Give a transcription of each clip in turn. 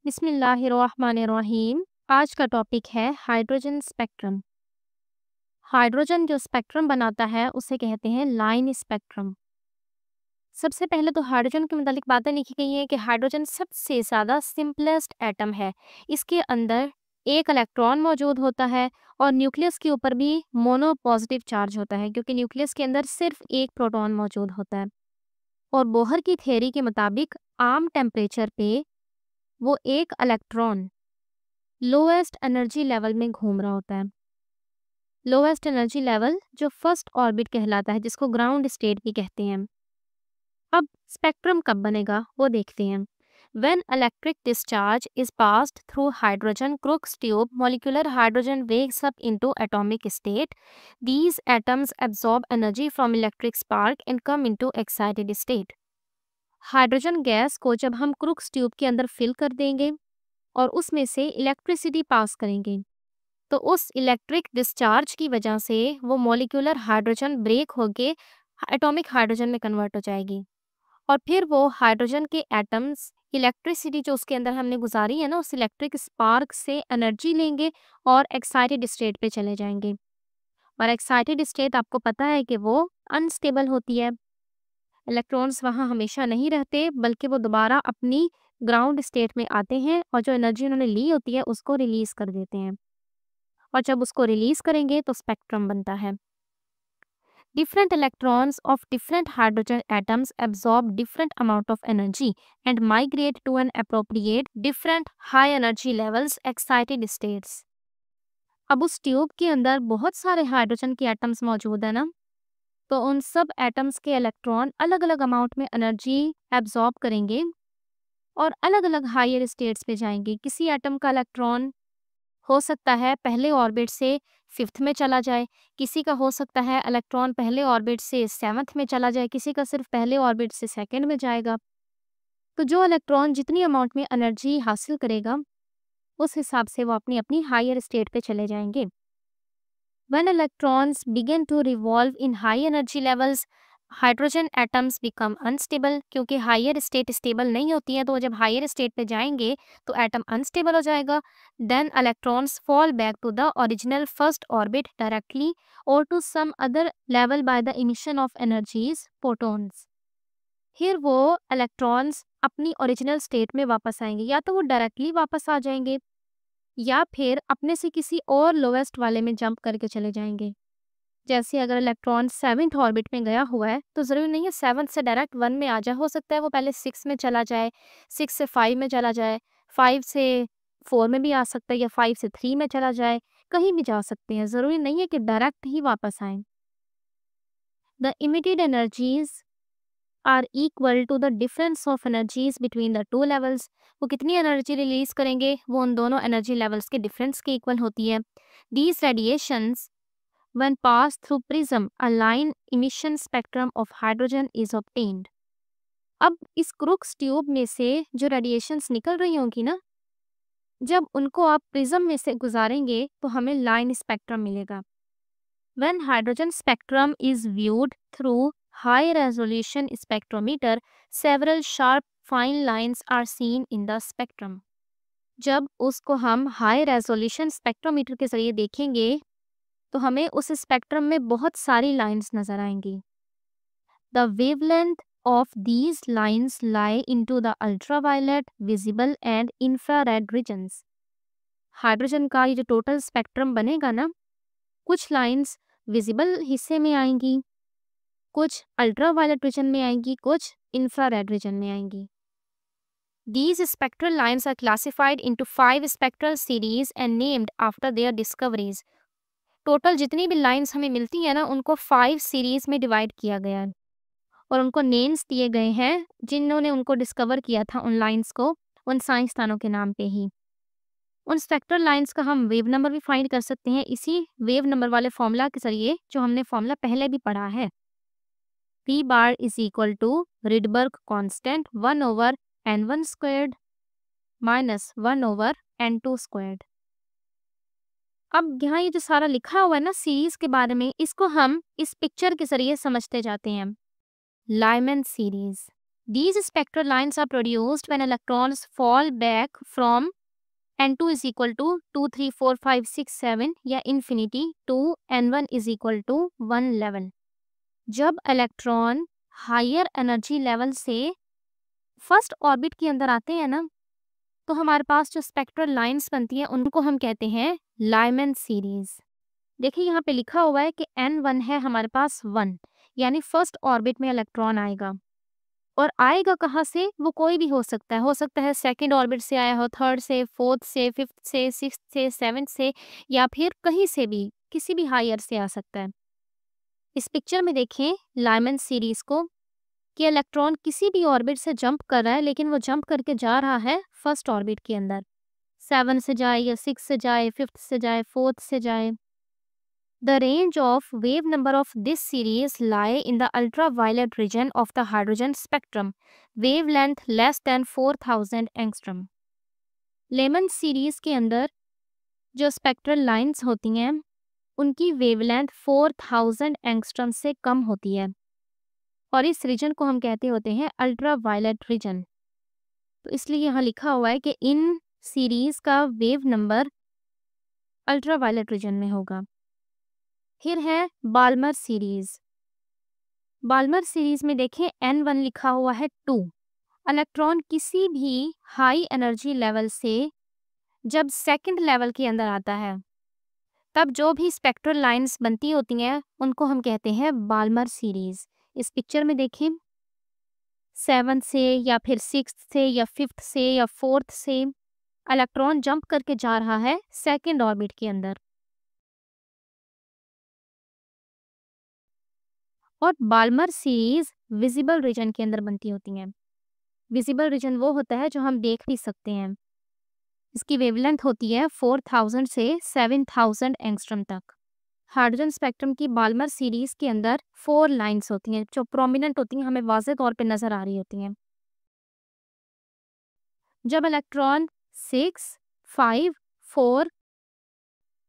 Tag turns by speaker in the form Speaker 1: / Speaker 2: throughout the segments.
Speaker 1: बिस्मिल्लाहिर्रहमानिर्रहीम। आज का टॉपिक है हाइड्रोजन स्पेक्ट्रम। हाइड्रोजन जो स्पेक्ट्रम बनाता है उसे कहते हैं लाइन स्पेक्ट्रम। सबसे पहले तो हाइड्रोजन के मुतालिक बातें लिखी गई हैं कि हाइड्रोजन सबसे ज़्यादा सिंपलेस्ट एटम है। इसके अंदर एक इलेक्ट्रॉन मौजूद होता है और न्यूक्लियस के ऊपर भी मोनो पॉजिटिव चार्ज होता है, क्योंकि न्यूक्लियस के अंदर सिर्फ एक प्रोटॉन मौजूद होता है। और बोहर की थ्योरी के मुताबिक आम टेम्परेचर पे वो एक इलेक्ट्रॉन लोएस्ट एनर्जी लेवल में घूम रहा होता है। लोएस्ट एनर्जी लेवल जो फर्स्ट ऑर्बिट कहलाता है, जिसको ग्राउंड स्टेट भी कहते हैं। अब स्पेक्ट्रम कब बनेगा वो देखते हैं। When electric discharge is passed through hydrogen Crookes tube, molecular hydrogen wakes up into atomic state. These atoms absorb energy from electric spark and come into excited state. Hydrogen gas को जब हम crooks tube के अंदर fill कर देंगे और उसमें से इलेक्ट्रिसिटी पास करेंगे, तो उस इलेक्ट्रिक डिस्चार्ज की वजह से वो मॉलिक्यूलर हाइड्रोजन ब्रेक होके एटॉमिक हाइड्रोजन में कन्वर्ट हो जाएगी। और फिर वो हाइड्रोजन के एटम्स इलेक्ट्रिसिटी जो उसके अंदर हमने गुजारी है ना, उस इलेक्ट्रिक स्पार्क से एनर्जी लेंगे और एक्साइटेड स्टेट पे चले जाएंगे। और एक्साइटेड स्टेट आपको पता है कि वो अनस्टेबल होती है। इलेक्ट्रॉन्स वहाँ हमेशा नहीं रहते, बल्कि वो दोबारा अपनी ग्राउंड स्टेट में आते हैं और जो एनर्जी उन्होंने ली होती है उसको रिलीज कर देते हैं। और जब उसको रिलीज करेंगे तो स्पेक्ट्रम बनता है। Different electrons of different hydrogen atoms absorb different amount of energy and migrate to an appropriate different high energy levels excited states. अब उस ट्यूब के अंदर बहुत सारे हाइड्रोजन के एटम्स मौजूद है ना, तो उन सब एटम्स के इलेक्ट्रॉन अलग अलग अमाउंट में एनर्जी एब्जॉर्ब करेंगे और अलग अलग हायर स्टेट्स पे जाएंगे। किसी एटम का इलेक्ट्रॉन हो सकता है पहले ऑर्बिट से फिफ्थ में चला जाए, किसी का हो सकता है इलेक्ट्रॉन पहले ऑर्बिट से सेवंथ में चला जाए, किसी का सिर्फ पहले ऑर्बिट से सेकंड में जाएगा। तो जो इलेक्ट्रॉन जितनी अमाउंट में एनर्जी हासिल करेगा उस हिसाब से वो अपनी अपनी हायर स्टेट पे चले जाएंगे। When electrons begin to revolve in high energy levels, hydrogen atoms become unstable, क्योंकि हायर स्टेट स्टेबल नहीं होती है, तो जब हायर स्टेट पे जाएंगे तो एटम अनस्टेबल हो जाएगा। Then electrons fall back to the original first orbit directly और to some other level by the emission of energies photons. फिर वो इलेक्ट्रॉन्स अपनी ओरिजिनल स्टेट में वापस आएंगे, या तो वो डायरेक्टली वापस आ जाएंगे या फिर अपने से किसी और लोवेस्ट वाले में जंप करके चले जाएंगे। जैसे अगर इलेक्ट्रॉन सेवंथ ऑर्बिट में गया हुआ है तो ज़रूरी नहीं है सेवंथ से डायरेक्ट वन में आ जाए, हो सकता है वो पहले सिक्स में चला जाए, सिक्स से फाइव में चला जाए, फाइव से फोर में भी आ सकता है, या फाइव से थ्री में चला जाए, कहीं भी जा सकते हैं। ज़रूरी नहीं है कि डायरेक्ट ही वापस आए। The emitted energies are equal to the difference of energies between the two levels. वो कितनी एनर्जी रिलीज करेंगे वो उन दोनों एनर्जी लेवल्स के डिफरेंस के इक्वल होती है। These radiations when passed through prism, a line emission spectrum of hydrogen is obtained. अब इस क्रूक्स ट्यूब में से जो रेडिएशंस निकल रही होंगी ना, जब उनको आप प्रिज्म में से गुजारेंगे तो हमें लाइन स्पेक्ट्रम मिलेगा। When hydrogen spectrum is viewed through high resolution spectrometer, several sharp fine lines are seen in the spectrum. जब उसको हम हाई रेजोल्यूशन स्पेक्ट्रोमीटर के जरिए देखेंगे तो हमें उस स्पेक्ट्रम में बहुत सारी लाइंस नजर आएंगी। The wavelength of these lines lie into the ultraviolet, visible and infrared regions. Hydrogen का ये जो टोटल स्पेक्ट्रम बनेगा ना, कुछ लाइंस विजिबल हिस्से में आएंगी, कुछ अल्ट्रावायलेट रीजन में आएंगी, कुछ इंफ्रारेड रीजन में आएंगी। These spectral lines are classified into 5 spectral series and named after their discoveries. Total जितनी भी लाइंस हमें मिलती हैं ना, उनको 5 सीरीज में डिवाइड किया गया है और उनको नेम्स दिए गए हैं जिन्होंने उनको डिस्कवर किया था उन लाइंस को, उन साइंसदानों के नाम पे ही। उन स्पेक्ट्रल लाइंस का हम वेव नंबर भी फाइंड कर सकते हैं इसी वेव नंबर वाले फॉर्मूला के जरिए, जो हमने फॉर्मूला पहले भी पढ़ा है। P bar is equal to Rydberg constant 1 over n1 squared minus 1 over n2 squared। अब यहाँ ये जो सारा लिखा हुआ है ना सीरीज के बारे में, इसको हम इस पिक्चर के जरिए समझते जाते हैं। Lyman series, These spectral lines are produced when electrons fall back from n2 is equal to 2, 3, 4, 5, 6, 7 या infinity to n1 is equal to 1 level. जब इलेक्ट्रॉन हायर एनर्जी लेवल से फर्स्ट ऑर्बिट के अंदर आते हैं ना, तो हमारे पास जो स्पेक्ट्रल लाइंस बनती हैं उनको हम कहते हैं लाइमन सीरीज। देखिए यहाँ पे लिखा हुआ है कि n1 है हमारे पास 1, यानी फर्स्ट ऑर्बिट में इलेक्ट्रॉन आएगा। और आएगा कहाँ से? वो कोई भी हो सकता है सेकंड ऑर्बिट से आया हो, थर्ड से, फोर्थ से, फिफ्थ से, सिक्स्थ से, सेवन्थ से, या फिर कहीं से भी, किसी भी हायर से आ सकता है। इस पिक्चर में देखें लाइमन सीरीज को कि इलेक्ट्रॉन किसी भी ऑर्बिट से जंप कर रहा है, लेकिन वो जंप करके जा रहा है फर्स्ट ऑर्बिट के अंदर। 7 से जाए या 6 से जाए, फिफ्थ से जाए, फोर्थ से जाए। The range of wave number of this series lie in the ultraviolet region of the hydrogen spectrum, wavelength less than 4000 angstrom. Lyman series के अंदर जो स्पेक्ट्रल लाइंस होती हैं उनकी वेवलेंथ 4000 एंगस्ट्रम से कम होती है, और इस रीजन को हम कहते होते हैं अल्ट्रावायलेट रीजन। तो इसलिए यहाँ लिखा हुआ है कि इन सीरीज का वेव नंबर अल्ट्रावायलेट रीजन में होगा। फिर है बाल्मर सीरीज। बाल्मर सीरीज में देखें n1 लिखा हुआ है 2। इलेक्ट्रॉन किसी भी हाई एनर्जी लेवल से जब सेकंड लेवल के अंदर आता है, तब जो भी स्पेक्ट्रल लाइंस बनती होती हैं उनको हम कहते हैं बाल्मर सीरीज। इस पिक्चर में देखें 7 से या फिर 6 से या 5th से या 4th से इलेक्ट्रॉन जंप करके जा रहा है सेकंड ऑर्बिट के अंदर, और बाल्मर सीरीज विजिबल रीजन के अंदर बनती होती हैं। विजिबल रीजन वो होता है जो हम देख भी सकते हैं। इसकी वेवलेंथ होती है 4000 से 7000 एंगस्ट्रम तक। हाइड्रोजन स्पेक्ट्रम की बाल्मर सीरीज के अंदर 4 लाइंस होती हैं जो प्रोमिनेंट होती हैं, हमें वाज़ेह तौर पे नज़र आ रही होती हैं। जब इलेक्ट्रॉन 6, 5, 4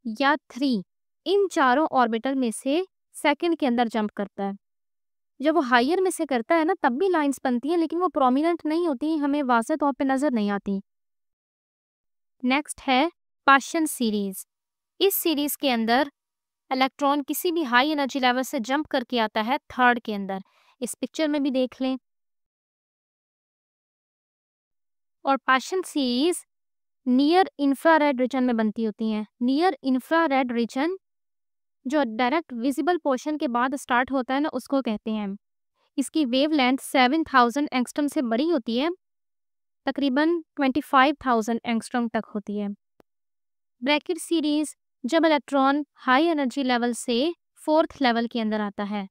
Speaker 1: या 3 इन चारों ऑर्बिटल में से सेकंड के अंदर जंप करता है, जब वो हायर में से करता है ना, तब भी लाइंस बनती हैं, लेकिन वो प्रोमिनेंट नहीं होती, हमें वाज़ेह तौर पे नज़र नहीं आती। नेक्स्ट है पाशन सीरीज। इस सीरीज के अंदर इलेक्ट्रॉन किसी भी हाई एनर्जी लेवल से जंप करके आता है थर्ड के अंदर। इस पिक्चर में भी देख लें। और Paschen series near infrared reason में बनती होती हैं। नियर इंफ्रारेड रीजन जो डायरेक्ट विजिबल पोर्शन के बाद स्टार्ट होता है ना, उसको कहते हैं। इसकी वेवलेंथ 7000 एंगस्ट्रम से बड़ी होती है, तकरीबन 25000 एंगस्ट्रम तक होती है। ब्रैकेट सीरीज जब इलेक्ट्रॉन हाई एनर्जी लेवल से फोर्थ लेवल के अंदर आता है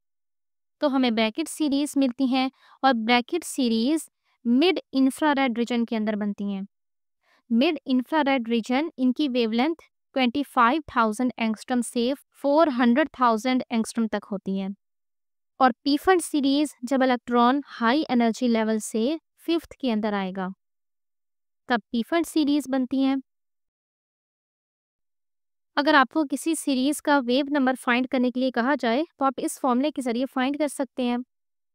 Speaker 1: तो हमें ब्रैकेट सीरीज मिलती हैं, और Brackett series mid infrared reason के अंदर बनती हैं। मिड इंफ्रारेड रीजन इनकी वेवलेंथ 25000 एंगस्ट्रम से 400,000 एंगस्ट्रम तक होती है। और पीफंड सीरीज जब इलेक्ट्रॉन हाई एनर्जी लेवल से फिफ्थ के अंदर आएगा तब पीफंड सीरीज बनती हैं। अगर आपको किसी सीरीज का वेव नंबर फाइंड करने के लिए कहा जाए तो आप इस फॉर्मूले के जरिए फाइंड कर सकते हैं।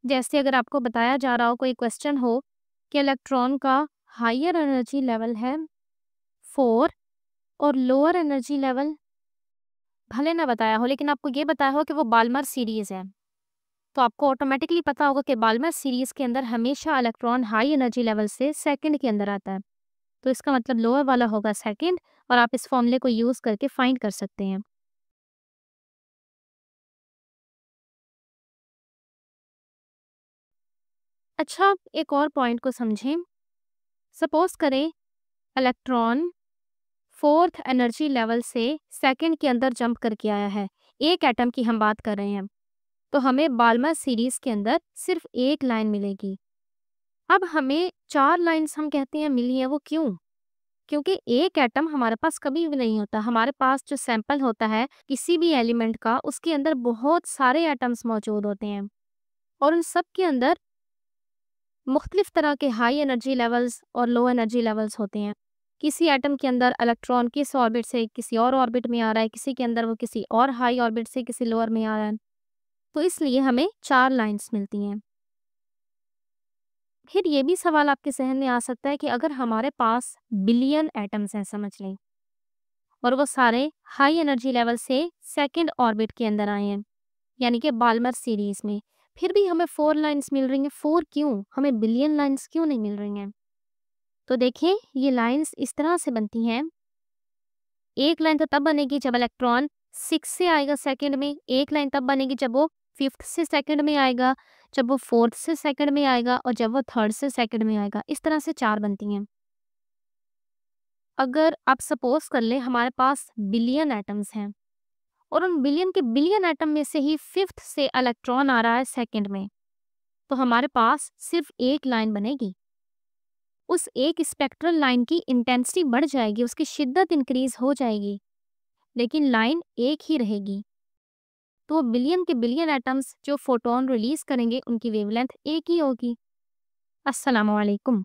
Speaker 1: जैसे अगर आपको बताया जा रहा हो, कोई क्वेश्चन हो कि इलेक्ट्रॉन का हायर एनर्जी लेवल है 4 और लोअर एनर्जी लेवल भले ना बताया हो, लेकिन आपको ये बताया हो कि वो बाल्मर सीरीज है, तो आपको ऑटोमेटिकली पता होगा कि बाल्मर सीरीज के अंदर हमेशा इलेक्ट्रॉन हाई एनर्जी लेवल से सेकंड के अंदर आता है, तो इसका मतलब लोअर वाला होगा सेकंड, और आप इस फॉर्मूले को यूज करके फाइंड कर सकते हैं। अच्छा, एक और पॉइंट को समझें। सपोज करें इलेक्ट्रॉन फोर्थ एनर्जी लेवल से सेकंड के अंदर जंप करके आया है, एक एटम की हम बात कर रहे हैं, तो हमें बाल्मर सीरीज के अंदर सिर्फ एक लाइन मिलेगी। अब हमें 4 लाइंस हम कहते हैं मिली है, वो क्यों? क्योंकि एक एटम हमारे पास कभी भी नहीं होता। हमारे पास जो सैंपल होता है किसी भी एलिमेंट का, उसके अंदर बहुत सारे एटम्स मौजूद होते हैं, और उन सब के अंदर मुख्तलिफ तरह के हाई एनर्जी लेवल्स और लो एनर्जी लेवल्स होते हैं। किसी एटम के अंदर इलेक्ट्रॉन किस ऑर्बिट से किसी और ऑर्बिट में आ रहा है, किसी के अंदर वो किसी और हाई ऑर्बिट से किसी लोअर में आ रहा है, तो इसलिए हमें 4 लाइंस मिलती हैं। फिर ये भी सवाल आपके ज़हन में आ सकता है कि अगर हमारे पास बिलियन एटम्स हैं समझ लें, और वो सारे हाई एनर्जी लेवल से सेकंड ऑर्बिट के अंदर आए हैं, यानी कि बाल्मर सीरीज़ में, फिर भी हमें 4 लाइन्स मिल रही हैं। 4 क्यों? हमें बिलियन लाइन्स क्यों नहीं मिल रही हैं? तो देखिए, ये लाइन्स इस तरह से बनती हैं। एक लाइन तो तब बनेगी जब इलेक्ट्रॉन 6 से आएगा सेकंड में, एक लाइन तब बनेगी जब वो 5th से सेकंड में आएगा, जब वो 4th से सेकंड में आएगा और जब वो 3rd से सेकंड में आएगा। इस तरह से 4 बनती हैं। अगर आप सपोज़ कर लें हमारे पास बिलियन एटम्स हैं और उन बिलियन के बिलियन एटम में से ही 5th से इलेक्ट्रॉन आ रहा है सेकंड में, तो हमारे पास सिर्फ एक लाइन बनेगी। उस एक स्पेक्ट्रल लाइन की इंटेंसिटी बढ़ जाएगी, उसकी शिद्दत इंक्रीज़ हो जाएगी, लेकिन लाइन एक ही रहेगी। तो बिलियन के बिलियन एटम्स जो फोटोन रिलीज़ करेंगे, उनकी वेवलेंथ एक ही होगी। अस्सलामु अलैकुम।